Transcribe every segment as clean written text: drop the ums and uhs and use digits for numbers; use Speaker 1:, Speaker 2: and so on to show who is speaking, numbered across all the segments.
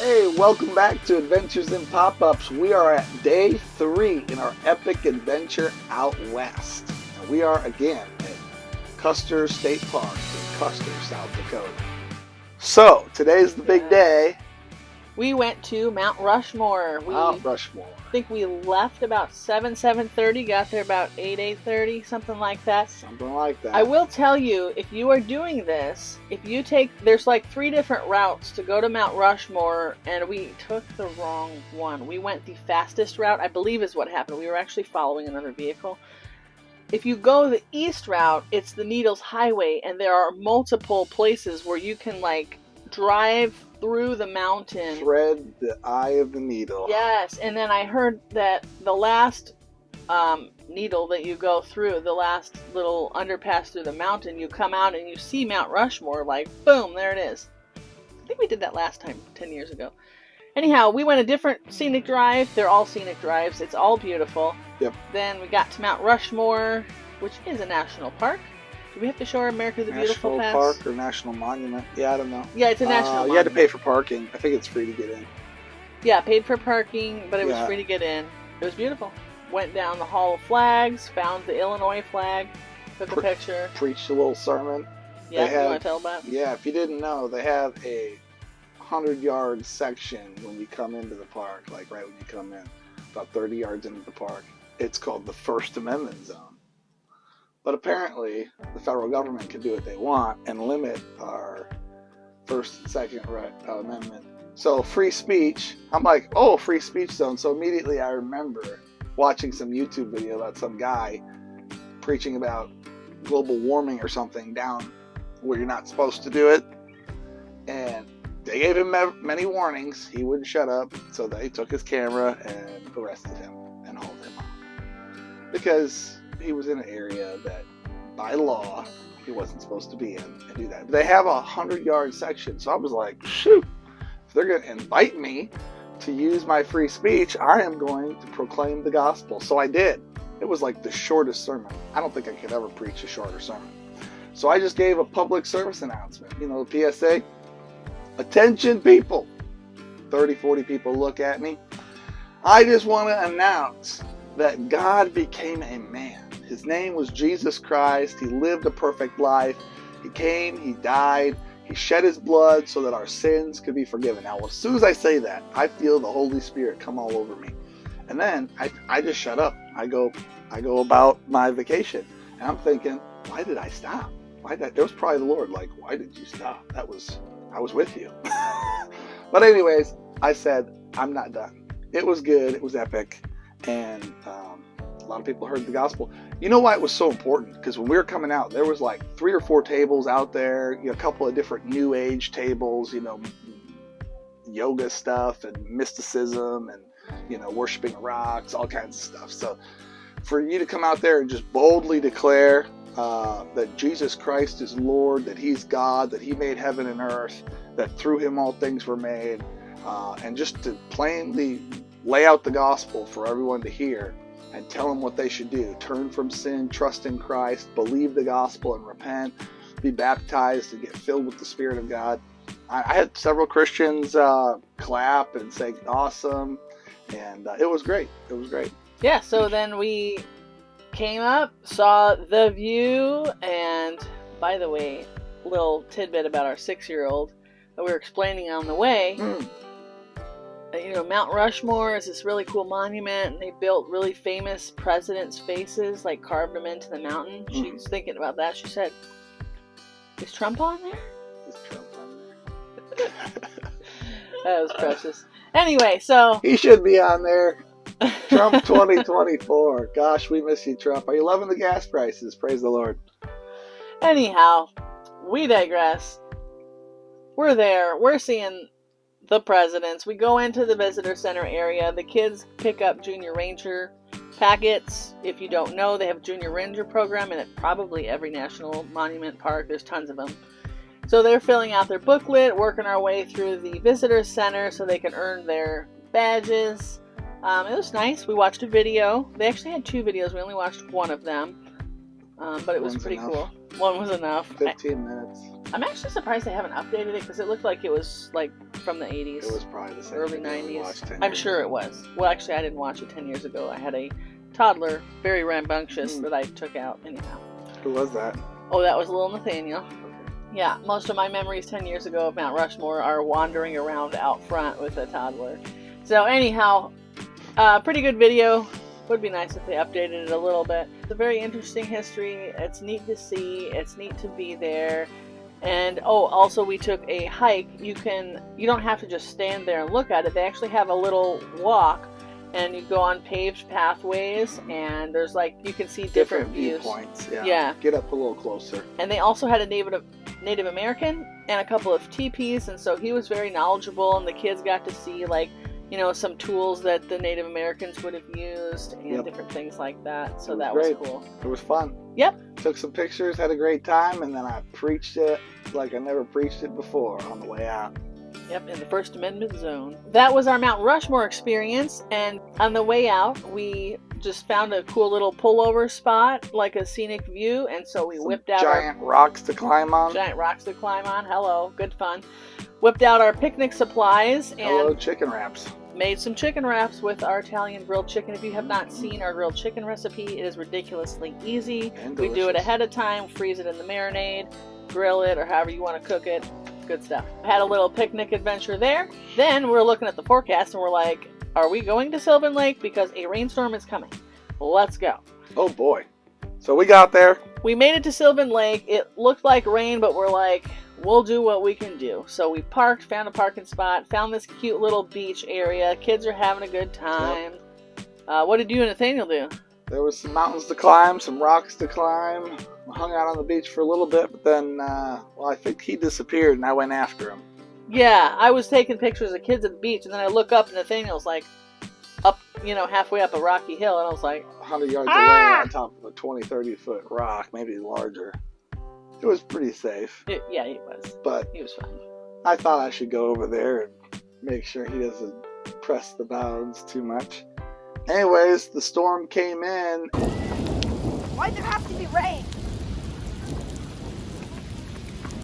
Speaker 1: Hey, welcome back to Adventures in Pop-Ups. We are at day 3 in our epic adventure out west. And we are again at Custer State Park in Custer, South Dakota. So, today's the big day.
Speaker 2: We went to Mount Rushmore.
Speaker 1: Mount Rushmore.
Speaker 2: I think we left about 7:30, got there about 8:30, something like that.
Speaker 1: Something like that.
Speaker 2: I will tell you, if you are doing this, there's like 3 different routes to go to Mount Rushmore, and we took the wrong one. We went the fastest route, I believe is what happened. We were actually following another vehicle. If you go the east route, it's the Needles Highway, and there are multiple places where you can drive through the mountain.
Speaker 1: Thread the eye of the needle.
Speaker 2: Yes, and then I heard that the last needle that you go through, the last little underpass through the mountain, you come out and you see Mount Rushmore, boom, there it is. I think we did that last time, 10 years ago. Anyhow, we went a different scenic drive. They're all scenic drives. It's all beautiful.
Speaker 1: Yep.
Speaker 2: Then we got to Mount Rushmore, which is a national park. Do we have to show our America the Beautiful pass?
Speaker 1: National Park or National Monument? Yeah, I don't know.
Speaker 2: Yeah, it's a national monument.
Speaker 1: You had to pay for parking. I think it's free to get in.
Speaker 2: Yeah, paid for parking, but it was free to get in. It was beautiful. Went down the Hall of Flags, found the Illinois flag, took a picture.
Speaker 1: Preached a little sermon.
Speaker 2: Yeah, you want to tell about?
Speaker 1: Yeah, if you didn't know, they have a 100-yard section when you come into the park, right when you come in, about 30 yards into the park. It's called the First Amendment Zone. But apparently, the federal government can do what they want and limit our First and Second Amendment. So, free speech, I'm like, oh, free speech zone. So immediately I remember watching some YouTube video about some guy preaching about global warming or something down where you're not supposed to do it. And they gave him many warnings. He wouldn't shut up. So they took his camera and arrested him and hauled him off. Because he was in an area that, by law, he wasn't supposed to be in and do that. But they have a 100-yard section, so I was like, shoot, if they're going to invite me to use my free speech, I am going to proclaim the gospel. So I did. It was like the shortest sermon. I don't think I could ever preach a shorter sermon. So I just gave a public service announcement. You know, the PSA, attention people. 30, 40 people look at me. I just want to announce that God became a man. His name was Jesus Christ. He lived a perfect life. He came, he died, he shed his blood so that our sins could be forgiven. Now, as soon as I say that, I feel the Holy Spirit come all over me. And then I just shut up. I go about my vacation. And I'm thinking, why did I stop? It was probably the Lord. Why did you stop? I was with you. But anyways, I said, I'm not done. It was good. It was epic. And a lot of people heard the gospel. You know why it was so important? Because when we were coming out, there was 3 or 4 tables out there, a couple of different new age tables, yoga stuff and mysticism and, worshiping rocks, all kinds of stuff. So for you to come out there and just boldly declare that Jesus Christ is Lord, that he's God, that he made heaven and earth, that through him all things were made, and just to plainly lay out the gospel for everyone to hear and tell them what they should do. Turn from sin, trust in Christ, believe the gospel and repent, be baptized and get filled with the Spirit of God. I had several Christians clap and say awesome, and it was great. It was great.
Speaker 2: Yeah, so then we came up, saw the view, and by the way, little tidbit about our 6-year-old that we were explaining on the way. Mount Rushmore is this really cool monument, and they built really famous presidents' faces, carved them into the mountain. She was thinking about that. She said, is Trump on there?
Speaker 1: Is Trump on there?
Speaker 2: That was precious. Anyway, so
Speaker 1: he should be on there. Trump 2024. Gosh, we miss you, Trump. Are you loving the gas prices? Praise the Lord.
Speaker 2: Anyhow, we digress. We're there. We're seeing the presidents. We go into the visitor center area. The kids pick up Junior Ranger packets. If you don't know, they have a Junior Ranger program in probably every national monument park. There's tons of them. So they're filling out their booklet, working our way through the visitor center so they can earn their badges. It was nice. We watched a video. They actually had 2 videos. We only watched one of them. But it was pretty cool. One was enough.
Speaker 1: 15 minutes.
Speaker 2: I'm actually surprised they haven't updated it because it looked like it was like from the 80s.
Speaker 1: It was probably the same
Speaker 2: early
Speaker 1: video we
Speaker 2: 90s.
Speaker 1: watched 10
Speaker 2: I'm
Speaker 1: years
Speaker 2: sure
Speaker 1: ago.
Speaker 2: it was. Well, actually, I didn't watch it 10 years ago. I had a toddler, very rambunctious, that I took out anyhow.
Speaker 1: Who was that?
Speaker 2: Oh, that was little Nathaniel. Yeah, most of my memories 10 years ago of Mount Rushmore are wandering around out front with a toddler. So anyhow, pretty good video. Would be nice if they updated it a little bit. It's a very interesting history. It's neat to see. It's neat to be there. And also we took a hike. You don't have to just stand there and look at it. They actually have a little walk, and you go on paved pathways, and there's like you can see different views.
Speaker 1: Viewpoints.
Speaker 2: Yeah.
Speaker 1: Get up a little closer.
Speaker 2: And they also had a Native American and a couple of teepees, and so he was very knowledgeable, and the kids got to see like some tools that the Native Americans would have used and different things like that. So that was cool.
Speaker 1: It was fun.
Speaker 2: Yep.
Speaker 1: Took some pictures, had a great time, and then I preached it like I never preached it before on the way out.
Speaker 2: Yep, in the First Amendment zone. That was our Mount Rushmore experience, and on the way out, we just found a cool little pullover spot, like a scenic view, and so we whipped out
Speaker 1: giant rocks to climb on.
Speaker 2: Giant rocks to climb on. Hello, good fun. Whipped out our picnic supplies and
Speaker 1: Hello, chicken wraps.
Speaker 2: Made some chicken wraps with our Italian grilled chicken. If you have not seen our grilled chicken recipe, it is ridiculously easy. We do it ahead of time, freeze it in the marinade, grill it, or however you want to cook it. Good stuff. Had a little picnic adventure there. Then we're looking at the forecast and we're like, are we going to Sylvan Lake? Because a rainstorm is coming. Let's go.
Speaker 1: Oh boy. So we got there.
Speaker 2: We made it to Sylvan Lake. It looked like rain, but we're like, we'll do what we can do. So we parked, found a parking spot, found this cute little beach area. Kids are having a good time. What did you and Nathaniel do?
Speaker 1: There was some mountains to climb, some rocks to climb. We hung out on the beach for a little bit, but then, I think he disappeared and I went after him.
Speaker 2: Yeah, I was taking pictures of kids at the beach, and then I look up and Nathaniel's like up, halfway up a rocky hill, and I was like,
Speaker 1: 100 yards away on top of a 20, 30 foot rock, maybe larger. It was pretty safe.
Speaker 2: Yeah, he was.
Speaker 1: But
Speaker 2: he was fine.
Speaker 1: I thought I should go over there and make sure he doesn't press the bounds too much. Anyways, the storm came in.
Speaker 3: Why'd there have to be rain?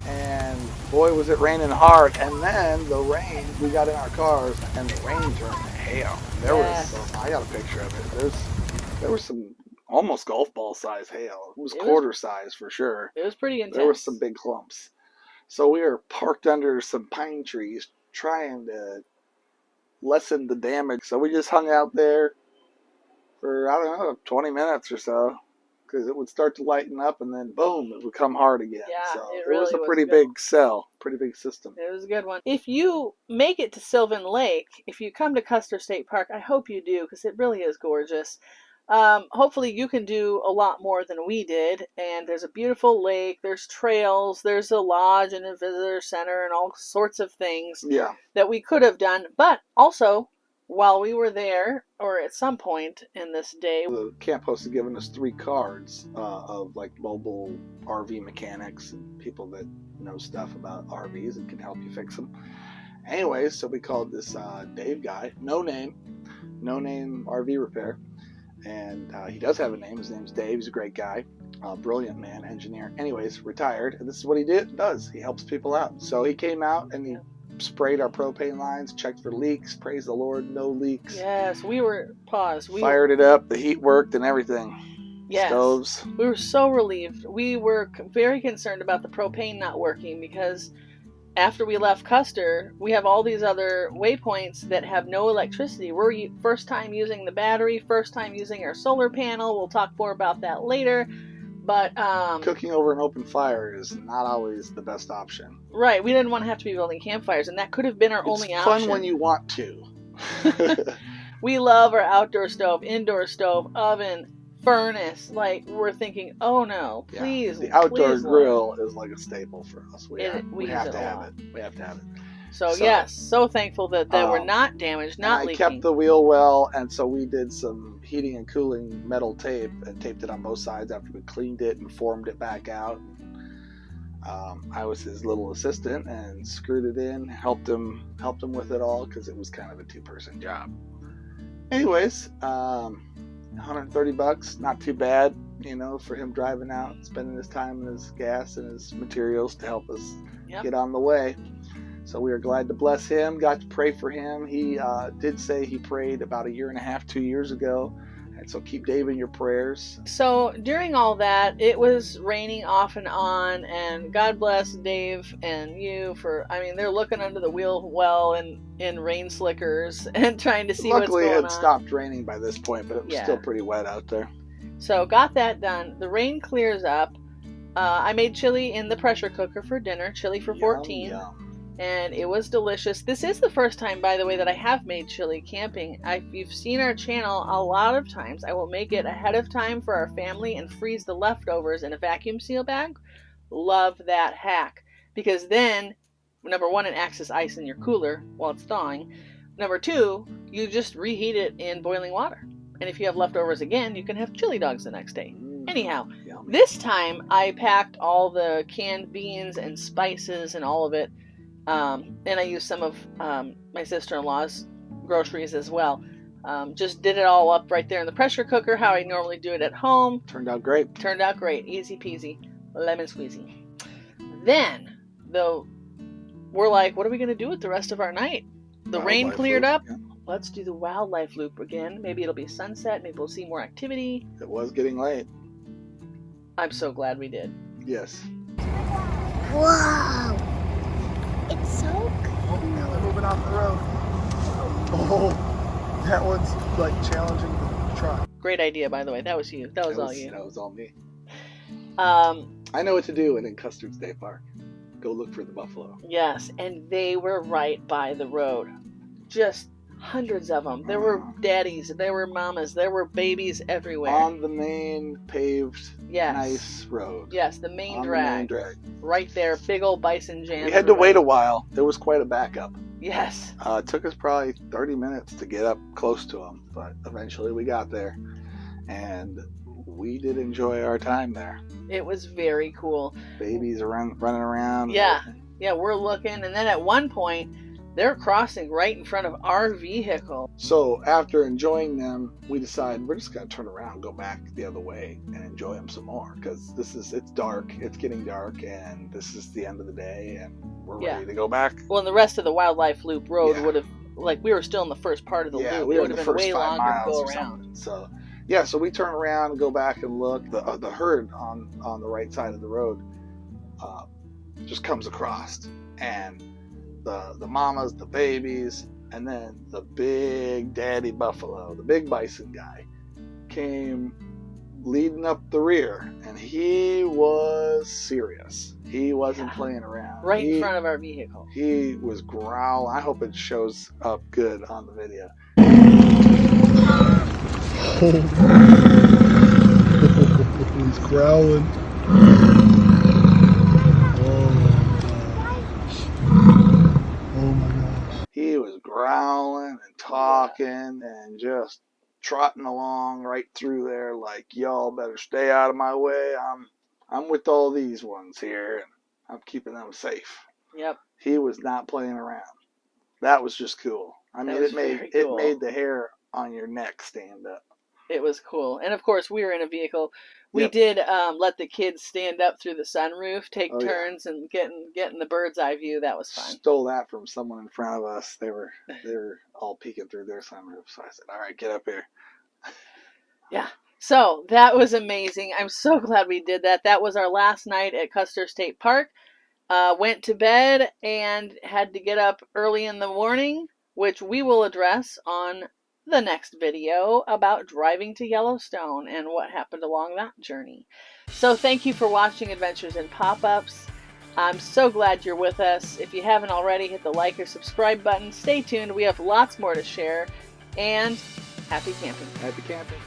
Speaker 1: And boy, was it raining hard. And then the rain, we got in our cars, and the rain turned to hail. I got a picture of it. There was some almost golf ball size hail. It was quarter size for sure.
Speaker 2: It was pretty intense.
Speaker 1: There were some big clumps. So we were parked under some pine trees trying to lessen the damage. So we just hung out there for, 20 minutes or so. Because it would start to lighten up and then boom, it would come hard again.
Speaker 2: Yeah,
Speaker 1: so
Speaker 2: it really
Speaker 1: was a
Speaker 2: was
Speaker 1: pretty
Speaker 2: good.
Speaker 1: big cell, pretty big system.
Speaker 2: It was a good one. If you make it to Sylvan Lake, if you come to Custer State Park, I hope you do because it really is gorgeous. Hopefully you can do a lot more than we did. And there's a beautiful lake, there's trails, there's a lodge and a visitor center and all sorts of things that we could have done. But also, while we were there, or at some point in this day,
Speaker 1: the camp host had given us 3 cards of like mobile RV mechanics and people that know stuff about RVs and can help you fix them. Anyways, so we called this Dave guy, no name RV repair, and he does have a name. His name's Dave. He's a great guy, brilliant man, engineer. Anyways, retired, and this is what he does. He helps people out. So he came out and he sprayed our propane lines, checked for leaks. Praise the Lord, no leaks.
Speaker 2: Yes, we were paused. We
Speaker 1: fired it up. The heat worked and everything.
Speaker 2: Yes.
Speaker 1: Stoves.
Speaker 2: We were so relieved. We were very concerned about the propane not working because after we left Custer, we have all these other waypoints that have no electricity. We're first time using the battery, first time using our solar panel. We'll talk more about that later. But
Speaker 1: cooking over an open fire is not always the best option.
Speaker 2: Right, we didn't want to have to be building campfires, and that could have been our only option.
Speaker 1: It's fun when you want to.
Speaker 2: We love our outdoor stove, indoor stove, oven, furnace. Like, we're thinking, oh no, please.
Speaker 1: The outdoor
Speaker 2: please,
Speaker 1: grill is like a staple for us. We have
Speaker 2: use
Speaker 1: to
Speaker 2: it a
Speaker 1: have
Speaker 2: lot.
Speaker 1: it. We have to have it.
Speaker 2: So yes, so thankful that they were not damaged, not leaking.
Speaker 1: I kept the wheel well, and so we did some heating and cooling metal tape and taped it on both sides after we cleaned it and formed it back out. I was his little assistant and screwed it in, helped him with it all because it was kind of a 2-person job. Anyways, $130, not too bad. you know, for him driving out, spending his time and his gas and his materials to help us get on the way. So we are glad to bless him, got to pray for him. He did say he prayed about 1.5 years, 2 years ago. And so keep Dave in your prayers.
Speaker 2: So during all that, it was raining off and on, and God bless Dave and you for, I mean, they're looking under the wheel well in rain slickers and trying to see what's going on.
Speaker 1: Luckily, it had stopped raining by this point, but it was still pretty wet out there.
Speaker 2: So got that done. The rain clears up. I made chili in the pressure cooker for dinner, chili for 14.
Speaker 1: Yum.
Speaker 2: And it was delicious. This is the first time, by the way, that I have made chili camping. If you've seen our channel, a lot of times I will make it ahead of time for our family and freeze the leftovers in a vacuum seal bag. Love that hack. Because then, number one, it acts as ice in your cooler while it's thawing. Number two, you just reheat it in boiling water. And if you have leftovers again, you can have chili dogs the next day. Anyhow, this time I packed all the canned beans and spices and all of it. And I used some of my sister-in-law's groceries as well. Just did it all up right there in the pressure cooker, how I normally do it at home.
Speaker 1: Turned out great.
Speaker 2: Easy peasy, lemon squeezy. Then, though, we're like, what are we going to do with the rest of our night? The rain cleared up. Yeah. Let's do the wildlife loop again. Maybe it'll be sunset. Maybe we'll see more activity.
Speaker 1: It was getting late.
Speaker 2: I'm so glad we did.
Speaker 1: Yes.
Speaker 3: Whoa! It's so good.
Speaker 4: Oh, now they're moving off the road. Oh, that one's like challenging the truck.
Speaker 2: Great idea, by the way. That was you. That was all you.
Speaker 1: That was all me.
Speaker 2: I
Speaker 1: know what to do in Custer State Park. Go look for the buffalo.
Speaker 2: Yes, and they were right by the road. Just hundreds of them. There were daddies, there were mamas, there were babies everywhere.
Speaker 1: On the main paved, nice road.
Speaker 2: Yes, the main drag. Right there, big old bison jam.
Speaker 1: We had to wait a while. There was quite a backup.
Speaker 2: Yes.
Speaker 1: It took us probably 30 minutes to get up close to them, but eventually we got there. And we did enjoy our time there.
Speaker 2: It was very cool.
Speaker 1: Babies running around.
Speaker 2: Yeah, we're looking. And then at one point, they're crossing right in front of our vehicle.
Speaker 1: So after enjoying them, we decided we're just going to turn around and go back the other way and enjoy them some more. Because it's dark. It's getting dark. And this is the end of the day. And we're ready to go back.
Speaker 2: Well, and the rest of the wildlife loop road would have, like, we were still in the first part of the loop.
Speaker 1: We
Speaker 2: it
Speaker 1: were
Speaker 2: would
Speaker 1: in the
Speaker 2: have been
Speaker 1: first
Speaker 2: way
Speaker 1: 5
Speaker 2: longer to
Speaker 1: miles
Speaker 2: go
Speaker 1: or
Speaker 2: around.
Speaker 1: something. So we turn around and go back and look. The herd on the right side of the road just comes across. And the mamas, the babies, and then the big daddy buffalo, the big bison guy, came leading up the rear, and he was serious. He wasn't playing around.
Speaker 2: Right in front of our vehicle.
Speaker 1: He was growling. I hope it shows up good on the video.
Speaker 4: He's growling.
Speaker 1: He was growling and talking and just trotting along right through there like, y'all better stay out of my way. I'm with all these ones here, and I'm keeping them safe.
Speaker 2: Yep.
Speaker 1: He was not playing around. That was just cool. I mean, it made the hair on your neck stand up.
Speaker 2: It was cool. And of course, we were in a vehicle. We did let the kids stand up through the sunroof, take turns, and getting the bird's eye view. That was fun.
Speaker 1: Stole that from someone in front of us. They were all peeking through their sunroof. So I said, "All right, get up here."
Speaker 2: Yeah. So that was amazing. I'm so glad we did that. That was our last night at Custer State Park. Went to bed and had to get up early in the morning, which we will address on the next video about driving to Yellowstone and what happened along that journey. So thank you for watching Adventures in Pop-Ups. I'm so glad you're with us. If you haven't already, hit the like or subscribe button. Stay tuned. We have lots more to share. And happy camping.
Speaker 1: Happy camping.